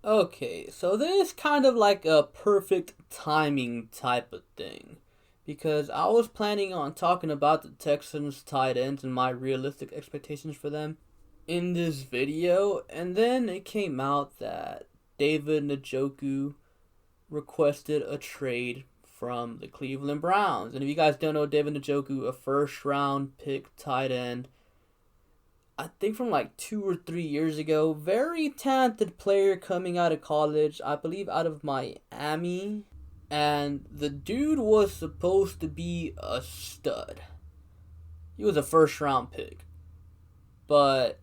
Okay, so this is kind of like a perfect timing type of thing. Because I was planning on talking about the Texans tight ends and my realistic expectations for them in this video, and then it came out that David Njoku requested a trade from the Cleveland Browns. And if you guys don't know, David Njoku, a first round pick tight end, I think from like 2 or 3 years ago. Very talented player coming out of college, I believe out of Miami. And the dude was supposed to be a stud. He was a first round pick. But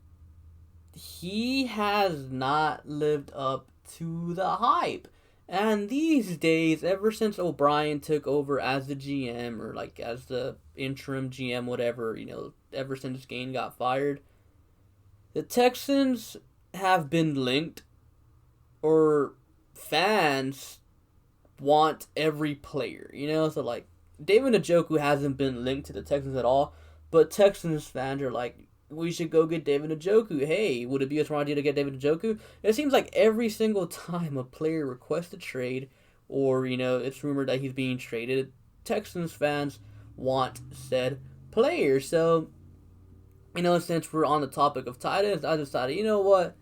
he has not lived up to the hype. And these days, ever since O'Brien took over as the GM or like as the interim GM, whatever, ever since Gain got fired, the Texans have been linked, or fans want every player, So, like, David Njoku hasn't been linked to the Texans at all, but Texans fans are like, we should go get David Njoku. Hey, would it be a smart idea to get David Njoku? It seems like every single time a player requests a trade, or, it's rumored that he's being traded, Texans fans want said player. So, since we're on the topic of tight ends, I decided, you know what?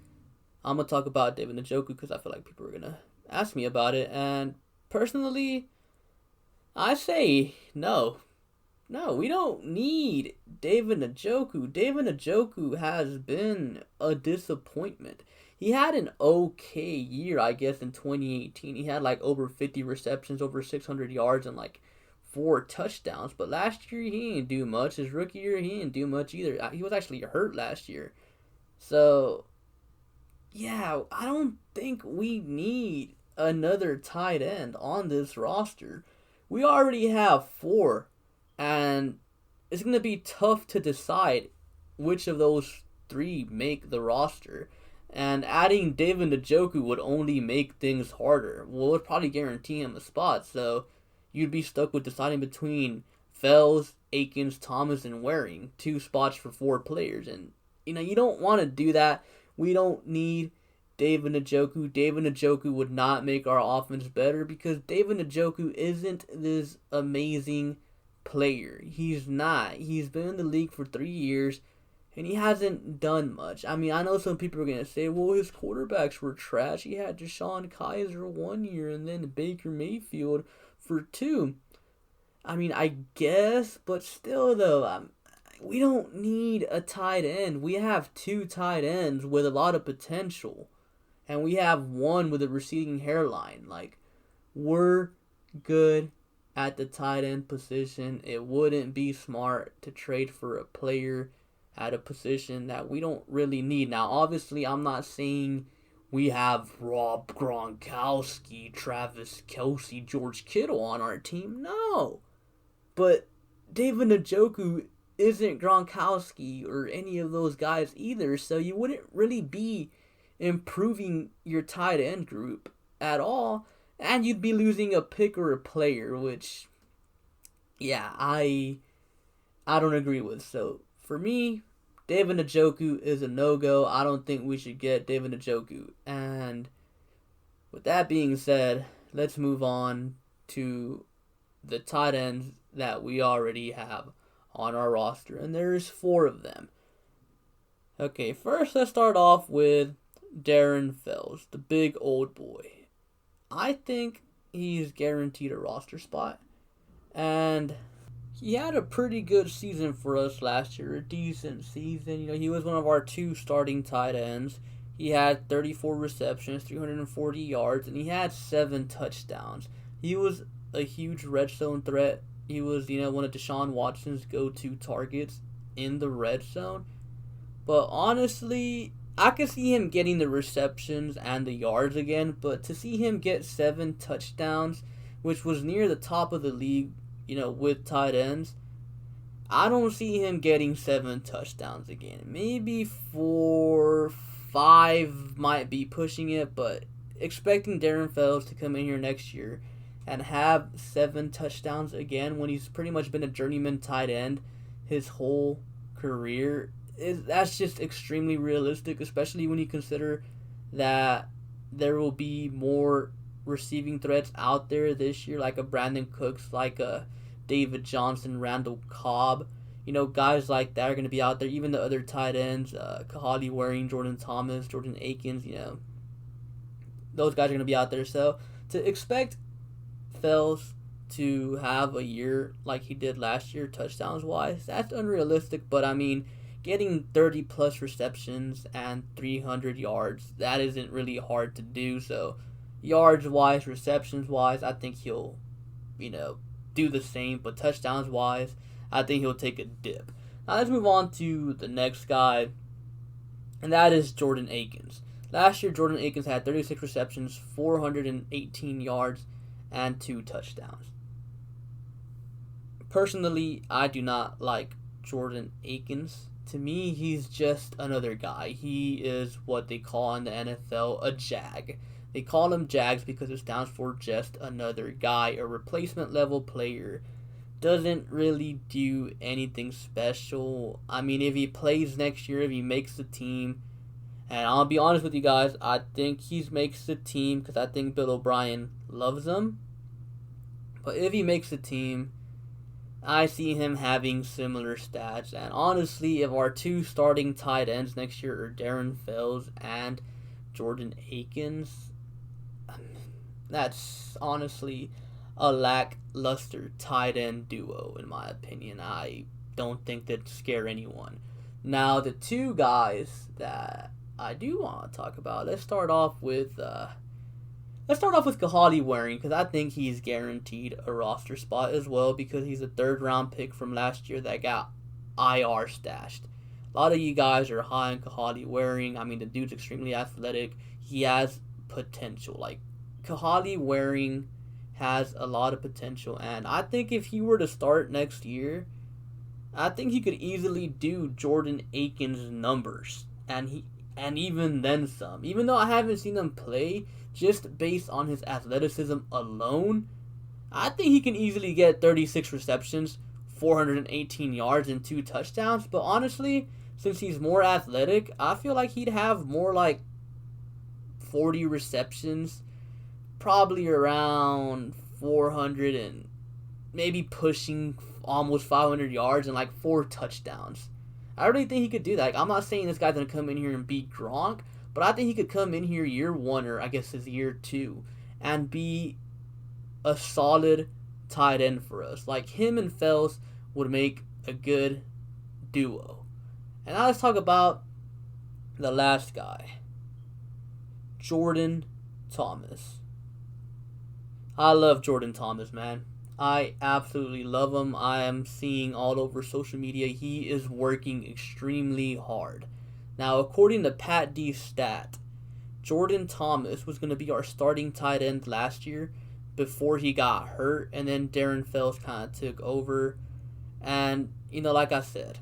I'm going to talk about David Njoku because I feel like people are going to ask me about it. And personally, I say no. No, we don't need David Njoku. David Njoku has been a disappointment. He had an okay year, I guess, in 2018. He had like over 50 receptions, over 600 yards, and like 4 touchdowns. But last year, he didn't do much. His rookie year, he didn't do much either. He was actually hurt last year. So, yeah, I don't think we need another tight end on this roster. We already have four, and it's going to be tough to decide which of those three make the roster. And adding David Njoku would only make things harder. Well, it would probably guarantee him a spot, so you'd be stuck with deciding between Fells, Aikens, Thomas, and Waring. 2 spots for 4 players. And, you don't want to do that. We don't need David Njoku. David Njoku would not make our offense better because David Njoku isn't this amazing player. He's not. He's been in the league for 3 years and he hasn't done much. I mean, I know some people are going to say, well, his quarterbacks were trash. He had Deshaun Kaiser 1 year and then Baker Mayfield for 2. I mean, I guess, but still, though, we don't need a tight end. We have 2 tight ends with a lot of potential, and we have one with a receding hairline. Like, we're good at the tight end position. It wouldn't be smart to trade for a player at a position that we don't really need. Now, obviously, I'm not saying we have Rob Gronkowski, Travis Kelce, George Kittle on our team. No. But David Njoku isn't Gronkowski or any of those guys either, so you wouldn't really be improving your tight end group at all, and you'd be losing a pick or a player, which, yeah, I don't agree with. So for me, David Njoku is a no-go. I don't think we should get David Njoku. And with that being said, let's move on to the tight ends that we already have on our roster, and there's 4 of them. Okay, first let's start off with Darren Fells, the big old boy. I think he's guaranteed a roster spot, and he had a pretty good season for us last year, a decent season. He was one of our 2 starting tight ends. He had 34 receptions, 340 yards, and he had 7 touchdowns. He was a huge red zone threat. He was, one of Deshaun Watson's go-to targets in the red zone. But honestly, I could see him getting the receptions and the yards again, but to see him get 7 touchdowns, which was near the top of the league, with tight ends, I don't see him getting 7 touchdowns again. Maybe 4, 5 might be pushing it, but expecting Darren Fells to come in here next year and have 7 touchdowns again when he's pretty much been a journeyman tight end his whole career, that's just extremely realistic, especially when you consider that there will be more receiving threats out there this year, like a Brandon Cooks, like a David Johnson, Randall Cobb. Guys like that are going to be out there. Even the other tight ends, Kahali Waring, Jordan Thomas, Jordan Aikens, those guys are going to be out there. So to expect Fells to have a year like he did last year, touchdowns-wise, that's unrealistic. But, getting 30-plus receptions and 300 yards, that isn't really hard to do. So yards-wise, receptions-wise, I think he'll, do the same. But touchdowns-wise, I think he'll take a dip. Now let's move on to the next guy, and that is Jordan Aikens. Last year, Jordan Aikens had 36 receptions, 418 yards, and 2 touchdowns. Personally, I do not like Jordan Aikens. To me, he's just another guy. He is what they call in the NFL a jag. They call him Jags because it stands for just another guy, a replacement level player. Doesn't really do anything special. If he plays next year, if he makes the team, and I'll be honest with you guys, I think he makes the team because I think Bill O'Brien loves him. But if he makes the team, I see him having similar stats. And honestly, if our 2 starting tight ends next year are Darren Fells and Jordan Aikens, that's honestly a lackluster tight end duo, in my opinion. I don't think that'd scare anyone. Now, the 2 guys that I do want to talk about, let's start off with Kahali Waring, because I think he's guaranteed a roster spot as well, because he's a 3rd-round pick from last year that got IR stashed. A lot of you guys are high on Kahali Waring. The dude's extremely athletic. He has potential. Kahali Waring has a lot of potential, and I think if he were to start next year, I think he could easily do Jordan Aikens' numbers, and even then some. Even though I haven't seen him play, just based on his athleticism alone, I think he can easily get 36 receptions, 418 yards, and 2 touchdowns. But honestly, since he's more athletic, I feel like he'd have more like 40 receptions, probably around 400 and maybe pushing almost 500 yards and 4 touchdowns. I really think he could do that. I'm not saying this guy's going to come in here and beat Gronk, but I think he could come in here year 1 or I guess his year 2 and be a solid tight end for us. Him and Fells would make a good duo. And now let's talk about the last guy, Jordan Thomas. I love Jordan Thomas, man. I absolutely love him. I am seeing all over social media he is working extremely hard. Now, according to Pat D's stat, Jordan Thomas was going to be our starting tight end last year before he got hurt, and then Darren Fells kind of took over. And, like I said,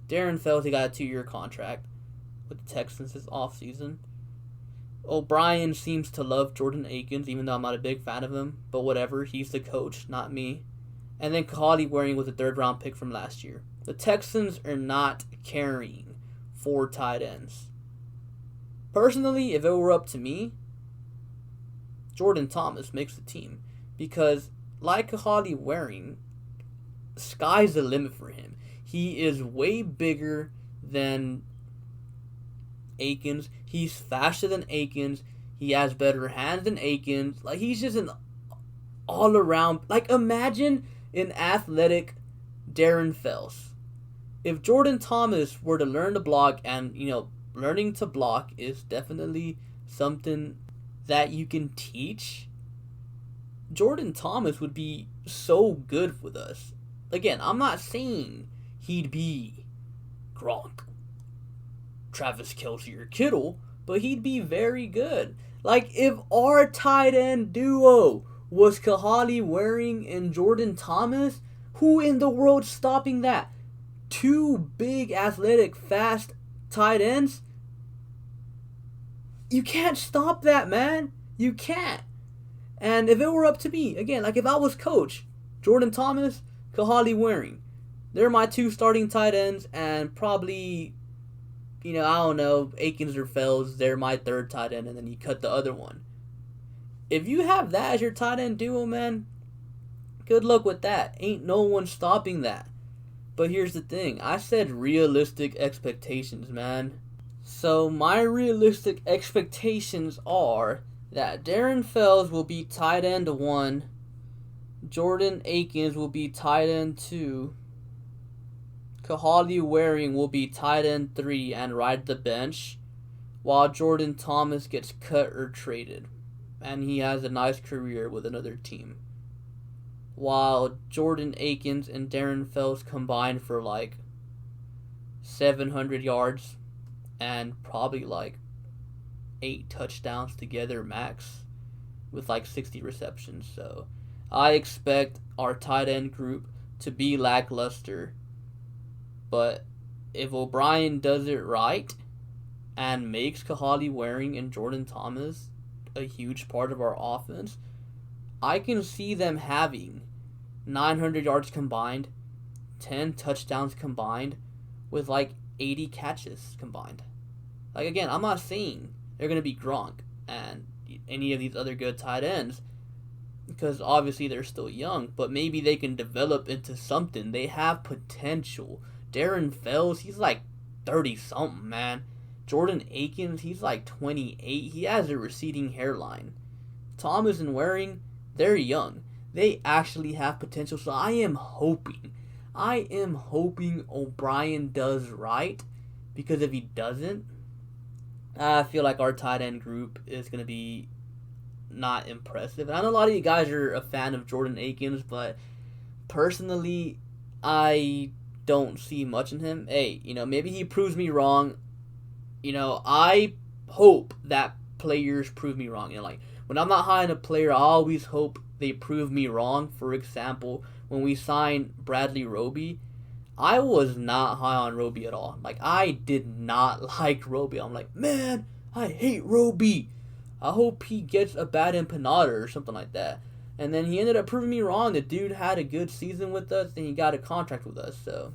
Darren Fells, he got a 2-year contract with the Texans this offseason. O'Brien seems to love Jordan Aikens, even though I'm not a big fan of him. But whatever, he's the coach, not me. And then Kahali Waring was a 3rd-round pick from last year. The Texans are not carrying 4 tight ends. Personally, if it were up to me, Jordan Thomas makes the team. Because, like Kahali Waring, sky's the limit for him. He is way bigger than Aikens. He's faster than Aikens. He has better hands than Aikens. He's just an all-around... imagine an athletic Darren Fells. If Jordan Thomas were to learn to block, and, learning to block is definitely something that you can teach, Jordan Thomas would be so good with us. Again, I'm not saying he'd be Gronk, Travis Kelce, or Kittle, but he'd be very good. If our tight end duo was Kahali Waring and Jordan Thomas, who in the world's stopping that? 2 big, athletic, fast tight ends? You can't stop that, man. You can't. And if it were up to me, again, if I was coach, Jordan Thomas, Kahali Waring, they're my 2 starting tight ends, and probably, I don't know, Aikens or Fells, they're my 3rd tight end, and then you cut the other one. if you have that as your tight end duo, man, good luck with that. Ain't no one stopping that. But here's the thing. I said realistic expectations, man. So my realistic expectations are that Darren Fells will be tight end 1, Jordan Aikens will be tight end 2, Kahali Waring will be tight end 3 and ride the bench, while Jordan Thomas gets cut or traded, and he has a nice career with another team. While Jordan Aikens and Darren Fells combine for like 700 yards and probably like 8 touchdowns together max with like 60 receptions. So I expect our tight end group to be lackluster. But if O'Brien does it right and makes Kahali Waring and Jordan Thomas a huge part of our offense, I can see them having 900 yards combined, 10 touchdowns combined, with like 80 catches combined. Like, again, I'm not saying they're going to be Gronk and any of these other good tight ends, because obviously they're still young, but maybe they can develop into something. They have potential. Darren Fells, he's like 30-something, man. Jordan Aikens, he's like 28. He has a receding hairline. Thomas and Waring, they're young. They actually have potential, so I am hoping O'Brien does right, because if he doesn't, I feel like our tight end group is going to be not impressive. And I know a lot of you guys are a fan of Jordan Aikens, but personally, I don't see much in him. Hey, maybe he proves me wrong. I hope that players prove me wrong. Like, when I'm not high on a player, I always hope they prove me wrong. For example, when we signed Bradley Roby, I was not high on Roby at all. Like, I did not like Roby. I'm like, man, I hate Roby. I hope he gets a bad empanada or something like that. And then he ended up proving me wrong. The dude had a good season with us, and he got a contract with us. So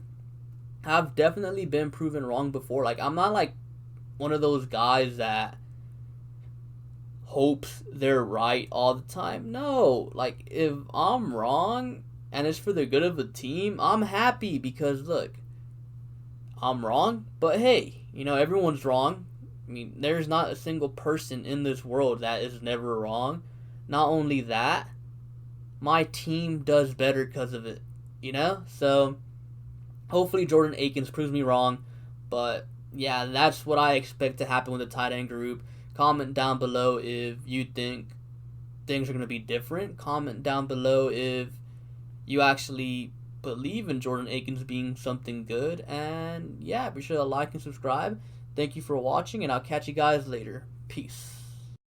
I've definitely been proven wrong before. Like, I'm not like one of those guys that hopes they're right all the time. No, like, if I'm wrong and it's for the good of the team, I'm happy, because look, I'm wrong, but hey, everyone's wrong. I mean, there's not a single person in this world that is never wrong. Not only that, my team does better because of it, So hopefully Jordan Aikens proves me wrong, but yeah, that's what I expect to happen with the tight end group. Comment down below if you think things are going to be different. Comment down below if you actually believe in Jordan Aikens being something good. And yeah, be sure to like and subscribe. Thank you for watching, and I'll catch you guys later. Peace.